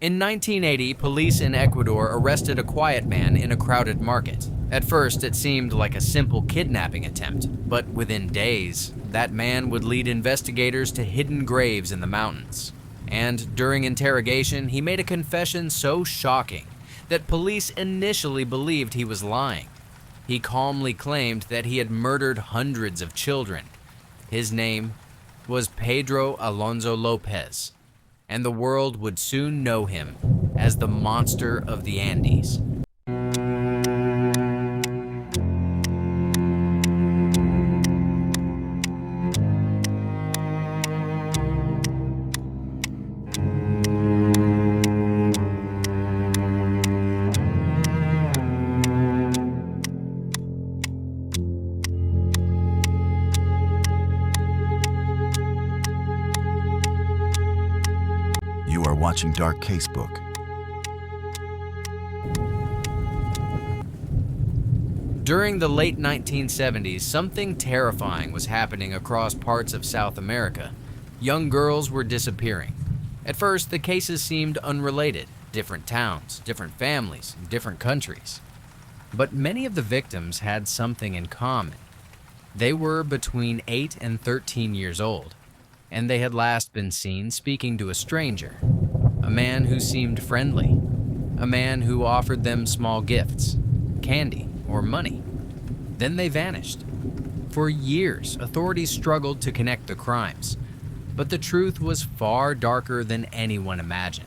In 1980, police in Ecuador arrested a quiet man in a crowded market. At first, it seemed like a simple kidnapping attempt, but within days, that man would lead investigators to hidden graves in the mountains. And during interrogation, he made a confession so shocking that police initially believed he was lying. He calmly claimed that he had murdered hundreds of children. His name was Pedro Alonso López, and the world would soon know him as the Monster of the Andes. You are watching Dark Casebook. During the late 1970s, something terrifying was happening across parts of South America. Young girls were disappearing. At first, the cases seemed unrelated, different towns, different families, different countries. But many of the victims had something in common. They were between 8 and 13 years old, and they had last been seen speaking to a stranger, a man who seemed friendly, a man who offered them small gifts, candy, or money. Then they vanished. For years, authorities struggled to connect the crimes, but the truth was far darker than anyone imagined.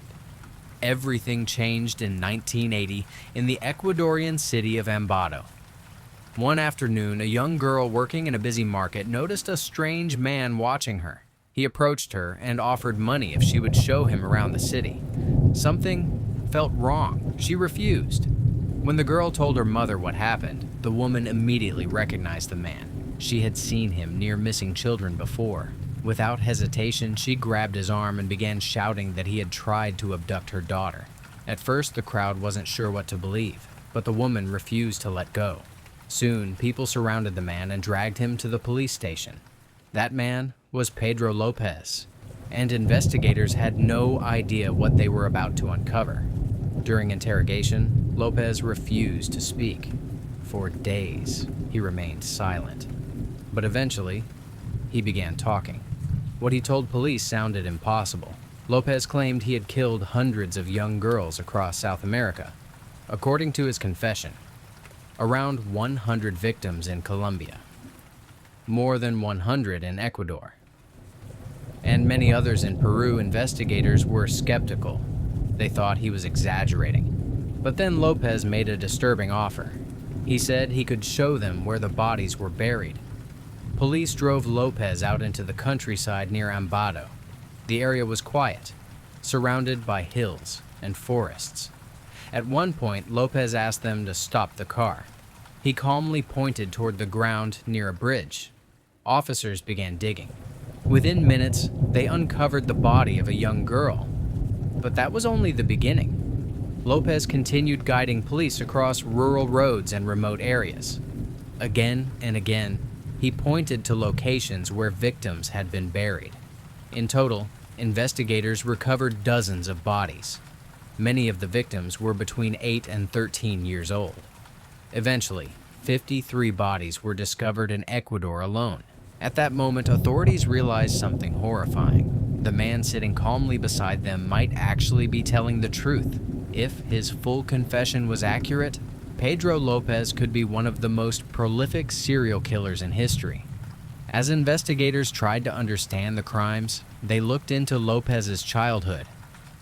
Everything changed in 1980 in the Ecuadorian city of Ambato. One afternoon, a young girl working in a busy market noticed a strange man watching her. He approached her and offered money if she would show him around the city. Something felt wrong. She refused. When the girl told her mother what happened, the woman immediately recognized the man. She had seen him near missing children before. Without hesitation, she grabbed his arm and began shouting that he had tried to abduct her daughter. At first, the crowd wasn't sure what to believe, but the woman refused to let go. Soon, people surrounded the man and dragged him to the police station. That man was Pedro López, and investigators had no idea what they were about to uncover. During interrogation, López refused to speak. For days, he remained silent. But eventually, he began talking. What he told police sounded impossible. López claimed he had killed hundreds of young girls across South America. According to his confession, around 100 victims in Colombia, more than 100 in Ecuador, and many others in Peru. Investigators were skeptical. They thought he was exaggerating. But then López made a disturbing offer. He said he could show them where the bodies were buried. Police drove López out into the countryside near Ambato. The area was quiet, surrounded by hills and forests. At one point, López asked them to stop the car. He calmly pointed toward the ground near a bridge. Officers began digging. Within minutes, they uncovered the body of a young girl. But that was only the beginning. López continued guiding police across rural roads and remote areas. Again and again, he pointed to locations where victims had been buried. In total, investigators recovered dozens of bodies. Many of the victims were between 8 and 13 years old. Eventually, 53 bodies were discovered in Ecuador alone. At that moment, authorities realized something horrifying. The man sitting calmly beside them might actually be telling the truth. If his full confession was accurate, Pedro López could be one of the most prolific serial killers in history. As investigators tried to understand the crimes, they looked into López's childhood.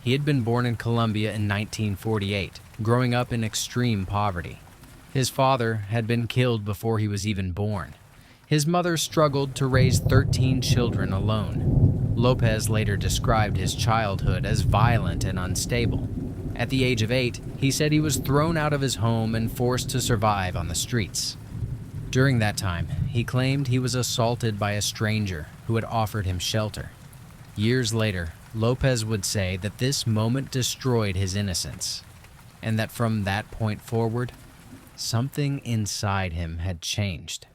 He had been born in Colombia in 1948, growing up in extreme poverty. His father had been killed before he was even born. His mother struggled to raise 13 children alone. López later described his childhood as violent and unstable. At the age of 8, he said he was thrown out of his home and forced to survive on the streets. During that time, he claimed he was assaulted by a stranger who had offered him shelter. Years later, López would say that this moment destroyed his innocence, and that from that point forward, something inside him had changed.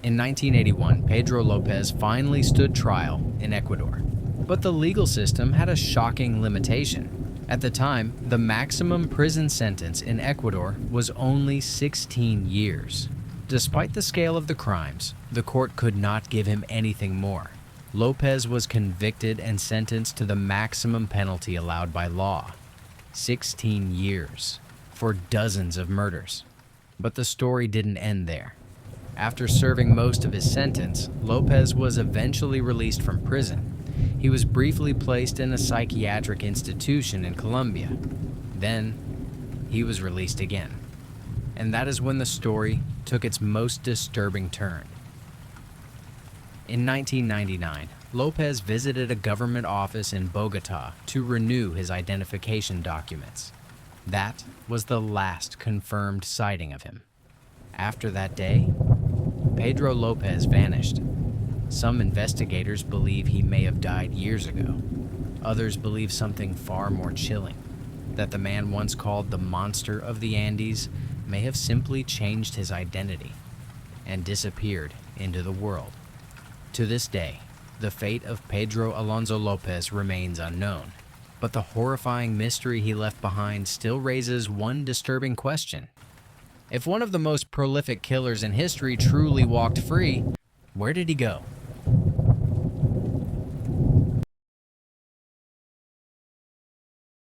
In 1981, Pedro López finally stood trial in Ecuador. But the legal system had a shocking limitation. At the time, the maximum prison sentence in Ecuador was only 16 years. Despite the scale of the crimes, the court could not give him anything more. Lopez was convicted and sentenced to the maximum penalty allowed by law, 16 years, for dozens of murders. But the story didn't end there. After serving most of his sentence, Lopez was eventually released from prison. He was briefly placed in a psychiatric institution in Colombia. Then, he was released again. And that is when the story took its most disturbing turn. In 1999, Lopez visited a government office in Bogota to renew his identification documents. That was the last confirmed sighting of him. After that day, Pedro Lopez vanished. Some investigators believe he may have died years ago. Others believe something far more chilling, that the man once called the monster of the Andes may have simply changed his identity and disappeared into the world. To this day, the fate of Pedro Alonso López remains unknown, but the horrifying mystery he left behind still raises one disturbing question. If one of the most prolific killers in history truly walked free, where did he go?